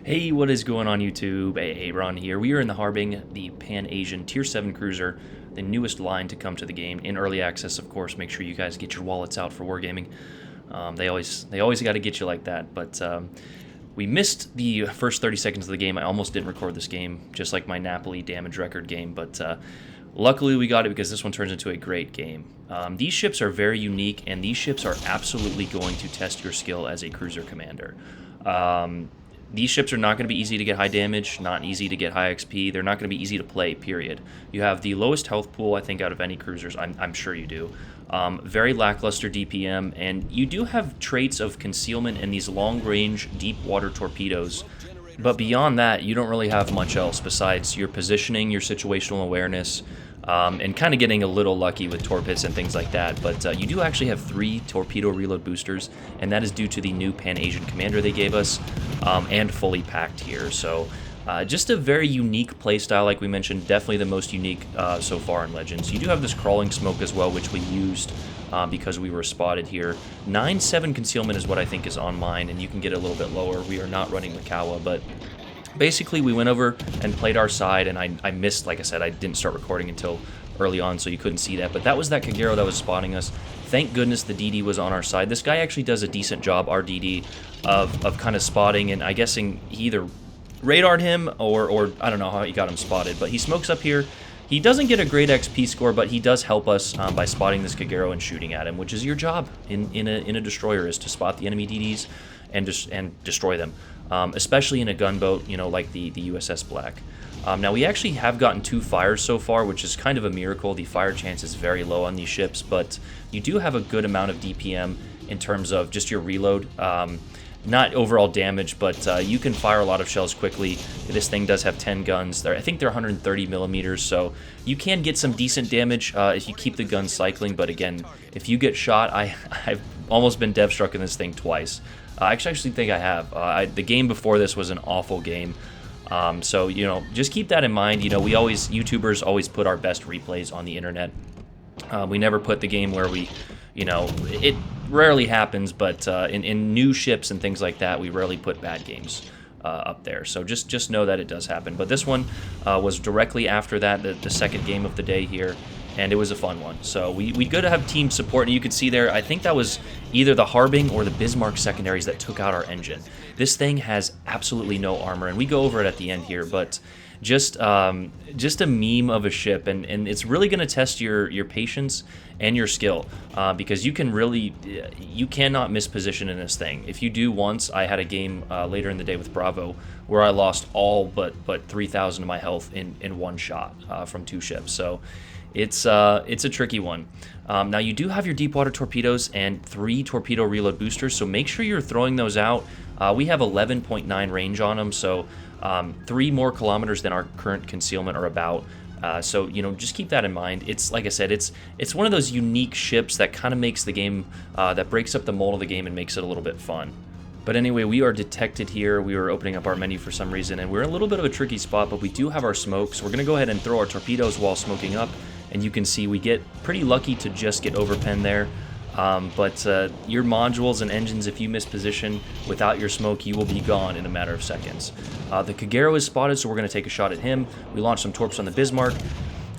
Hey, what is going on YouTube? Hey, Ron here. We are in the Harbing, the Pan-Asian Tier 7 cruiser, the newest line to come to the game. In early access, of course. Make sure you guys get your wallets out for Wargaming. They always got to get you like that. But we missed the first 30 seconds of the game. I almost didn't record this game, just like my Napoli damage record game. But luckily we got it because this one turns into a great game. These ships are very unique, and these ships are absolutely going to test your skill as a cruiser commander. These ships are not going to be easy to get high damage, not easy to get high XP. They're not going to be easy to play, period. You have the lowest health pool, I think, out of any cruisers. I'm sure you do. Very lackluster DPM, and you do have traits of concealment and these long-range, deep-water torpedoes. But beyond that, you don't really have much else besides your positioning, your situational awareness, and kind of getting a little lucky with torpedoes and things like that. But you do actually have 3 torpedo reload boosters, and that is due to the new Pan-Asian commander they gave us, and fully packed here. So just a very unique playstyle, like we mentioned, definitely the most unique so far in Legends. You do have this crawling smoke as well, which we used because we were spotted here. 9-7 concealment is what I think is on mine, and you can get a little bit lower. We are not running Makawa, but basically we went over and played our side, and I missed, like I said, I didn't start recording until early on, so you couldn't see that. But that was that Kagero that was spotting us. Thank goodness the DD was on our side. This guy actually does a decent job, our DD, of kind of spotting, and I'm guessing he either radared him or I don't know how he got him spotted, but he smokes up here. He doesn't get a great XP score, but he does help us by spotting this Kagero and shooting at him, which is your job in a destroyer, is to spot the enemy DDs and destroy them, especially in a gunboat, you know, like the USS Black. Now, we actually have gotten 2 fires so far, which is kind of a miracle. The fire chance is very low on these ships, but you do have a good amount of DPM in terms of just your reload. Not overall damage, but you can fire a lot of shells quickly. This thing does have 10 guns. I think they're 130 millimeters, so you can get some decent damage if you keep the gun cycling. But again, if you get shot, I've almost been dev struck in this thing twice. I actually think I have. The game before this was an awful game. So, you know, just keep that in mind. You know, YouTubers always put our best replays on the internet. We never put the game where we, you know, it rarely happens, but in new ships and things like that, we rarely put bad games up there. So just know that it does happen. But this one was directly after that, the second game of the day here, and it was a fun one. So we good to have team support, and you can see there, I think that was either the Harbing or the Bismarck secondaries that took out our engine. This thing has absolutely no armor, and we go over it at the end here, but just a meme of a ship, and it's really going to test your patience and your skill, because you cannot miss position in this thing. If you do once, I had a game later in the day with Bravo where I lost all but 3,000 of my health in one shot from 2 ships. So it's a tricky one. Now, you do have your deep water torpedoes and 3 torpedo reload boosters, so make sure you're throwing those out. We have 11.9 range on them, so 3 more kilometers than our current concealment are about. So, you know, just keep that in mind. It's, like I said, it's one of those unique ships that kind of makes the game, that breaks up the mold of the game and makes it a little bit fun. But anyway, we are detected here. We were opening up our menu for some reason, and we're in a little bit of a tricky spot, but we do have our smoke, so we're going to go ahead and throw our torpedoes while smoking up, and you can see we get pretty lucky to just get overpen there. But your modules and engines, if you miss position without your smoke, you will be gone in a matter of seconds. The Kagero is spotted, so we're going to take a shot at him. We launched some torps on the Bismarck.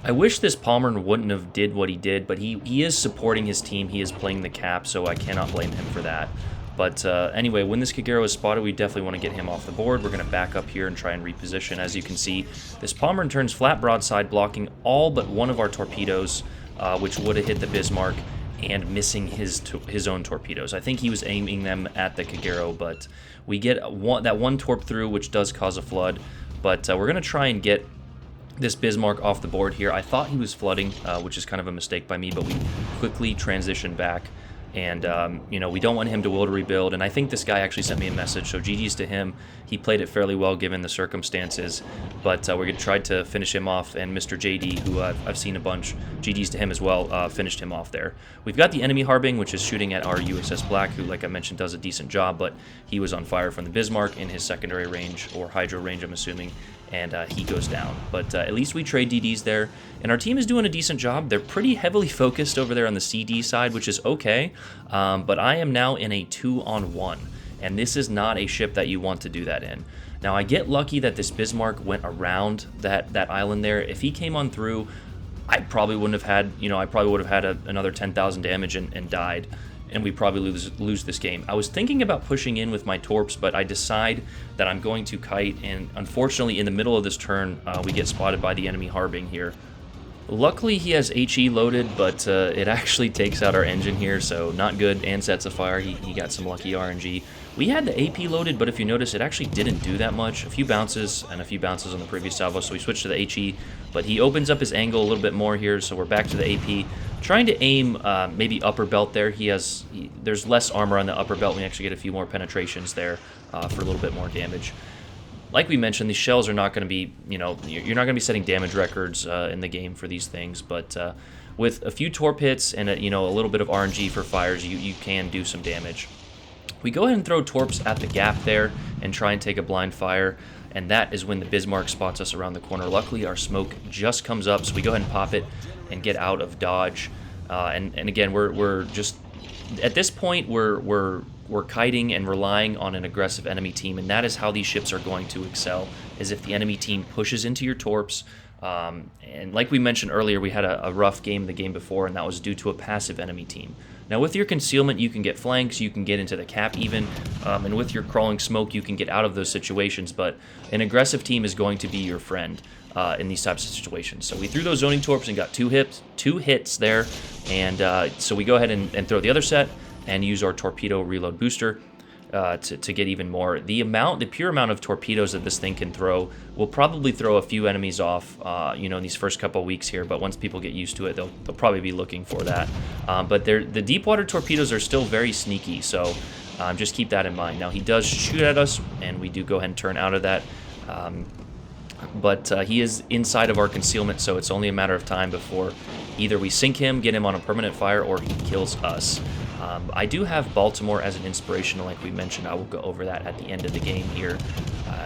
I wish this Palmer wouldn't have did what he did, but he is supporting his team. He is playing the cap, so I cannot blame him for that. But anyway, when this Kagero is spotted, we definitely want to get him off the board. We're going to back up here and try and reposition. As you can see, this Palmer turns flat broadside, blocking all but one of our torpedoes, which would have hit the Bismarck, and missing his own torpedoes. I think he was aiming them at the Kagero, but we get that one torp through, which does cause a flood. But we're going to try and get this Bismarck off the board here. I thought he was flooding, which is kind of a mistake by me, but we quickly transitioned back. And, you know, we don't want him to will to rebuild. And I think this guy actually sent me a message, so GG's to him. He played it fairly well given the circumstances. But we're going to try to finish him off. And Mr. JD, who I've seen a bunch, GG's to him as well, finished him off there. We've got the enemy Harbing, which is shooting at our USS Black, who, like I mentioned, does a decent job. But he was on fire from the Bismarck in his secondary range, or hydro range, I'm assuming. And he goes down. But at least we trade DDs there, and our team is doing a decent job. They're pretty heavily focused over there on the CD side, which is okay, but I am now in a 2-on-1, and this is not a ship that you want to do that in. Now, I get lucky that this Bismarck went around that island there. If he came on through, I probably wouldn't have had, I probably would have had another 10,000 damage and died, and we probably lose this game. I was thinking about pushing in with my torps, but I decide that I'm going to kite, and unfortunately, in the middle of this turn, we get spotted by the enemy Harbing here. Luckily, he has HE loaded, but it actually takes out our engine here, so not good, and sets a fire. He got some lucky RNG. We had the AP loaded, but if you notice, it actually didn't do that much. A few bounces and a few bounces on the previous salvo, so we switched to the HE, but he opens up his angle a little bit more here, so we're back to the AP. Trying to aim maybe upper belt there. There's less armor on the upper belt. We actually get a few more penetrations there for a little bit more damage. Like we mentioned, these shells are not going to be, you're not going to be setting damage records in the game for these things, but with a few torp hits and a little bit of RNG for fires, you can do some damage. We go ahead and throw torps at the gap there and try and take a blind fire, and that is when the Bismarck spots us around the corner. Luckily, our smoke just comes up, so we go ahead and pop it and get out of dodge. And again, we're just at this point we're kiting and relying on an aggressive enemy team, and that is how these ships are going to excel, is if the enemy team pushes into your torps. And like we mentioned earlier, we had a rough game the game before, and that was due to a passive enemy team. Now with your concealment, you can get flanks, you can get into the cap even, and with your crawling smoke, you can get out of those situations, but an aggressive team is going to be your friend in these types of situations. So we threw those zoning torps and got two hits there, and so we go ahead and throw the other set and use our torpedo reload booster to get even more. The pure amount of torpedoes that this thing can throw will probably throw a few enemies off, in these first couple weeks here, but once people get used to it, they'll probably be looking for that. But the deep water torpedoes are still very sneaky, so just keep that in mind. Now, he does shoot at us, and we do go ahead and turn out of that. But he is inside of our concealment, so it's only a matter of time before either we sink him, get him on a permanent fire, or he kills us. I do have Baltimore as an inspiration, like we mentioned. I will go over that at the end of the game here.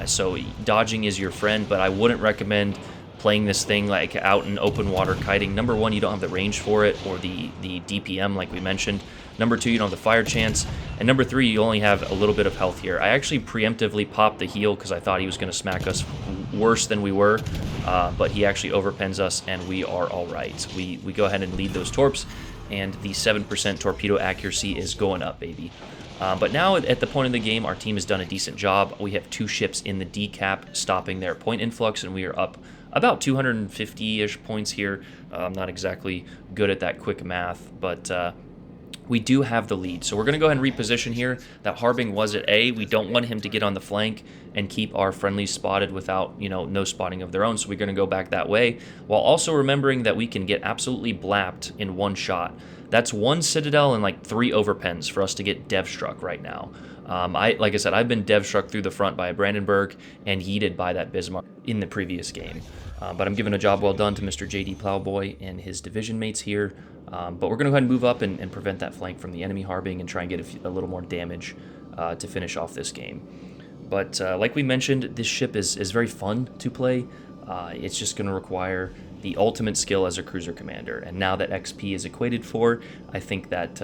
So dodging is your friend, but I wouldn't recommend playing this thing like out in open water kiting. Number one, you don't have the range for it, or the DPM like we mentioned. Number two, you don't have the fire chance. And number three, you only have a little bit of health here. I actually preemptively popped the heal because I thought he was going to smack us worse than we were, but he actually overpens us, and we are all right. We go ahead and lead those torps, and the 7% torpedo accuracy is going up, baby. But now at the point of the game, our team has done a decent job. We have two ships in the decap stopping their point influx, and we are up about 250-ish points here. I'm not exactly good at that quick math, but we do have the lead. So we're going to go ahead and reposition here. That Harbing was at A. We don't want him to get on the flank and keep our friendlies spotted without, no spotting of their own. So we're going to go back that way, while also remembering that we can get absolutely blapped in one shot. That's one Citadel and like 3 overpens for us to get dev struck right now. Like I said, I've been dev struck through the front by a Brandenburg and yeeted by that Bismarck in the previous game. But I'm giving a job well done to Mr. JD Plowboy and his division mates here. But we're going to go ahead and move up and prevent that flank from the enemy Harbing and try and get a little more damage to finish off this game. But like we mentioned, this ship is very fun to play. It's just going to require the ultimate skill as a cruiser commander. And now that XP is equated for, I think that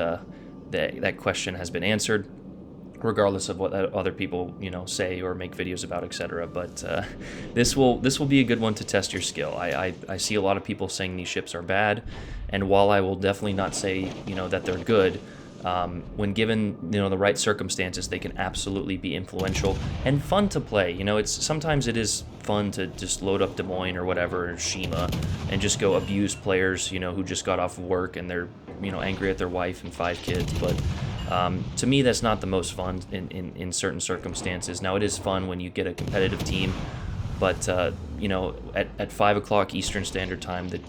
that question has been answered, regardless of what other people say or make videos about, etc. But this will be a good one to test your skill. I see a lot of people saying these ships are bad, and while I will definitely not say that they're good, when given the right circumstances, they can absolutely be influential and fun to play. Sometimes it is fun to just load up Des Moines or whatever, or Shima, and just go abuse players who just got off of work and they're angry at their wife and 5 kids. But to me, that's not the most fun in certain circumstances. Now, it is fun when you get a competitive team, but at 5 o'clock Eastern Standard Time, the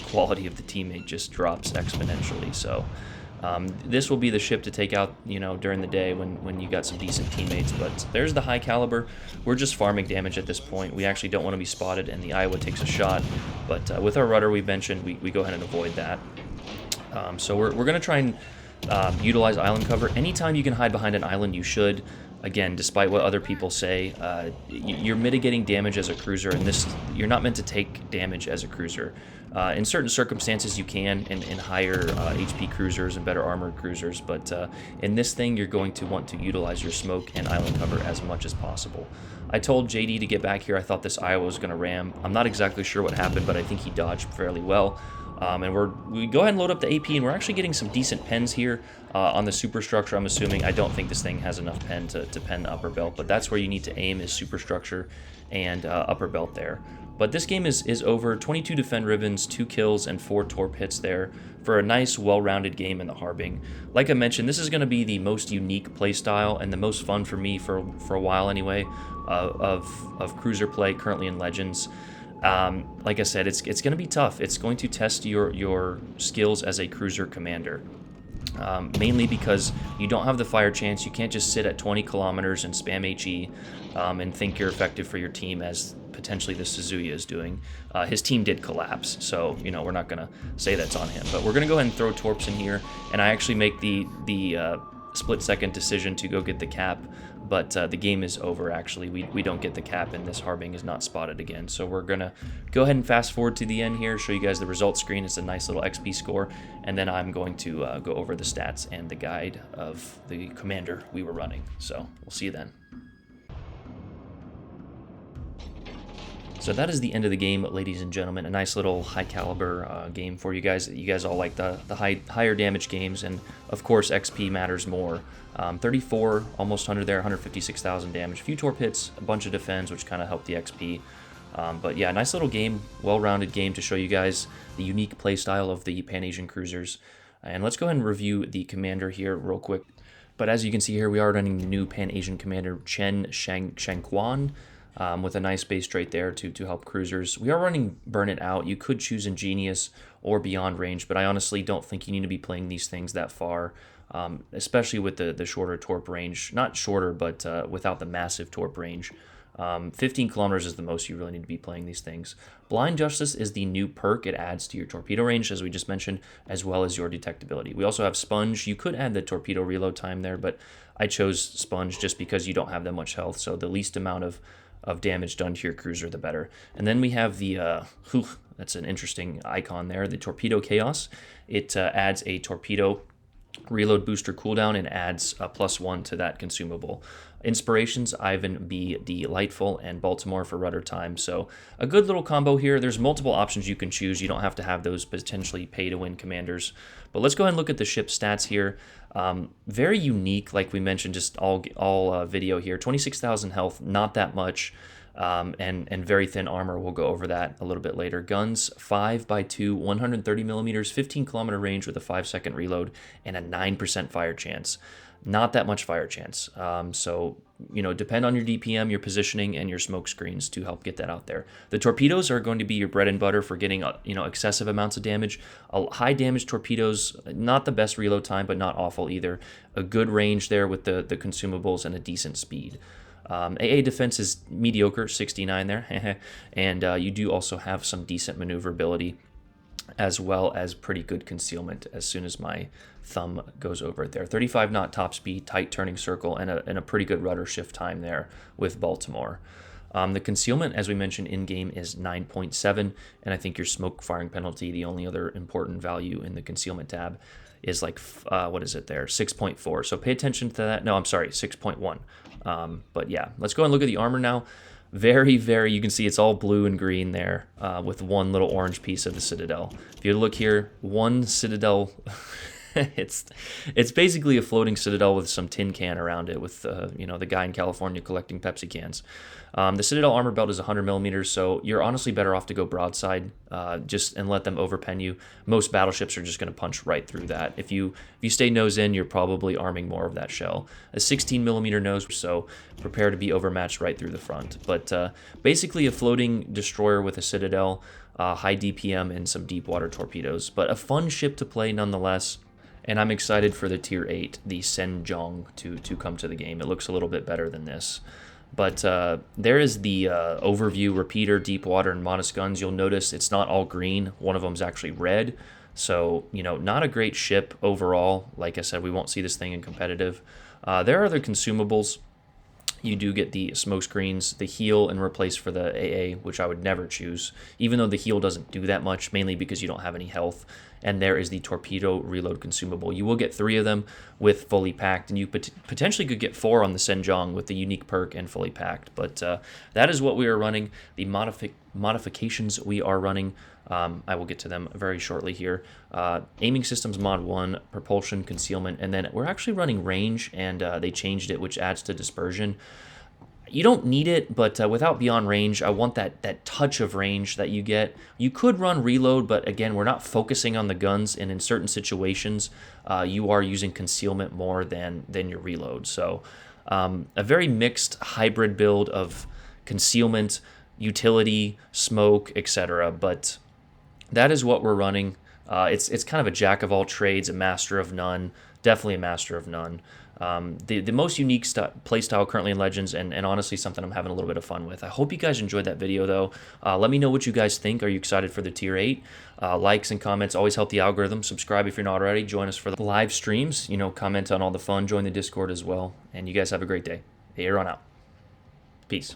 quality of the teammate just drops exponentially. So this will be the ship to take out during the day when you got some decent teammates. But there's the high caliber. We're just farming damage at this point. We actually don't want to be spotted, and the Iowa takes a shot. But with our rudder, we mentioned, we go ahead and avoid that. So we're going to try and utilize island cover. Anytime you can hide behind an island, you should. again, despite what other people say, you're mitigating damage as a cruiser, and you're not meant to take damage as a cruiser. In certain circumstances, you can in higher HP cruisers and better armored cruisers, but in this thing, you're going to want to utilize your smoke and island cover as much as possible. I told JD to get back here. I thought this Iowa was going to ram. I'm not exactly sure what happened, but I think he dodged fairly well. And we go ahead and load up the AP, and we're actually getting some decent pens here on the superstructure. I'm assuming. I don't think this thing has enough pen to pen the upper belt, but that's where you need to aim, is superstructure and upper belt there. But this game is over. 22 defend ribbons, 2 kills, and 4 torp hits there for a nice, well-rounded game in the Harbing. Like I mentioned, this is going to be the most unique playstyle and the most fun for me for a while anyway of cruiser play currently in Legends. Like I said, it's going to be tough. It's going to test your skills as a cruiser commander. Mainly because you don't have the fire chance. You can't just sit at 20 kilometers and spam HE and think you're effective for your team, as potentially the Suzuya is doing. His team did collapse, so we're not going to say that's on him. But we're going to go ahead and throw torps in here, and I actually make the split-second decision to go get the cap, but the game is over, actually. We don't get the cap, and this Harbing is not spotted again. So we're going to go ahead and fast forward to the end here, show you guys the results screen. It's a nice little XP score, and then I'm going to go over the stats and the guide of the commander we were running. So we'll see you then. So that is the end of the game, ladies and gentlemen. A nice little high caliber game for you guys. You guys all like the higher damage games, and of course XP matters more. 34, almost 100 there, 156,000 damage. A few torp hits, a bunch of defends, which kind of helped the XP. But yeah, nice little game, well-rounded game to show you guys the unique playstyle of the Pan-Asian cruisers. And let's go ahead and review the commander here real quick. But as you can see here, we are running the new Pan-Asian commander Chen Shangquan. With a nice base trait there to help cruisers. We are running Burn It Out. You could choose Ingenious or Beyond Range, but I honestly don't think you need to be playing these things that far, especially with the shorter torp range. Not shorter, but without the massive torp range. 15 kilometers is the most you really need to be playing these things. Blind Justice is the new perk. It adds to your torpedo range, as we just mentioned, as well as your detectability. We also have Sponge. You could add the torpedo reload time there, but I chose Sponge just because you don't have that much health, so the least amount of damage done to your cruiser, the better. And then we have the, that's an interesting icon there, the Torpedo Chaos. It adds a torpedo reload booster cooldown and adds a +1 to that consumable. Inspirations, Ivan B. Delightful, and Baltimore for rudder time. So a good little combo here. There's multiple options you can choose. You don't have to have those potentially pay-to-win commanders. But let's go ahead and look at the ship stats here. Very unique, like we mentioned, just all video here. 26,000 health, not that much. And very thin armor. We'll go over that a little bit later. Guns, 5x2, 130 millimeters, 15 kilometer range with a 5-second reload, and a 9% fire chance. Not that much fire chance. So, depend on your DPM, your positioning, and your smoke screens to help get that out there. The torpedoes are going to be your bread and butter for getting, excessive amounts of damage. High damage torpedoes, not the best reload time, but not awful either. A good range there with the consumables and a decent speed. AA defense is mediocre, 69 there, and you do also have some decent maneuverability, as well as pretty good concealment as soon as my thumb goes over it there. 35 knot top speed, tight turning circle, and a pretty good rudder shift time there with Baltimore. The concealment, as we mentioned, in-game is 9.7, and I think your smoke firing penalty, the only other important value in the concealment tab, is like, what is it there, 6.4. So pay attention to that. No, I'm sorry, 6.1. But yeah, let's go and look at the armor now. Very, you can see it's all blue and green there with one little orange piece of the Citadel. If you look here, one Citadel, it's basically a floating Citadel with some tin can around it with, the guy in California collecting Pepsi cans. The Citadel armor belt is 100 millimeters, so you're honestly better off to go broadside and let them overpen you. Most battleships are just going to punch right through that. If you stay nose in, you're probably arming more of that shell. A 16 millimeter nose, so prepare to be overmatched right through the front. But basically a floating destroyer with a Citadel, high DPM, and some deep water torpedoes. But a fun ship to play nonetheless. And I'm excited for the Tier 8, the Senjong, to come to the game. It looks a little bit better than this. But there is the overview, repeater, deep water, and modest guns. You'll notice it's not all green. One of them is actually red. So, not a great ship overall. Like I said, we won't see this thing in competitive. There are the consumables. You do get the smoke screens, the heal, and replace for the AA, which I would never choose, even though the heal doesn't do that much, mainly because you don't have any health. And there is the torpedo reload consumable. You will get 3 of them with fully packed, and you potentially could get 4 on the Senjong with the unique perk and fully packed. But that is what we are running. The modifications we are running, I will get to them very shortly here. Aiming systems mod 1, propulsion, concealment, and then we're actually running range, and they changed it, which adds to dispersion. You don't need it, but without beyond range, I want that touch of range that you get. You could run reload, but again, we're not focusing on the guns, and in certain situations, you are using concealment more than your reload. So a very mixed hybrid build of concealment, utility, smoke, etc. But that is what we're running. It's kind of a jack of all trades, a master of none. Definitely a master of none. The most unique play style currently in Legends, and honestly something I'm having a little bit of fun with. I hope you guys enjoyed that video, though. Let me know what you guys think. Are you excited for the Tier 8? Likes and comments always help the algorithm. Subscribe if you're not already. Join us for the live streams. Comment on all the fun. Join the Discord as well. And you guys have a great day. Here on out. Peace.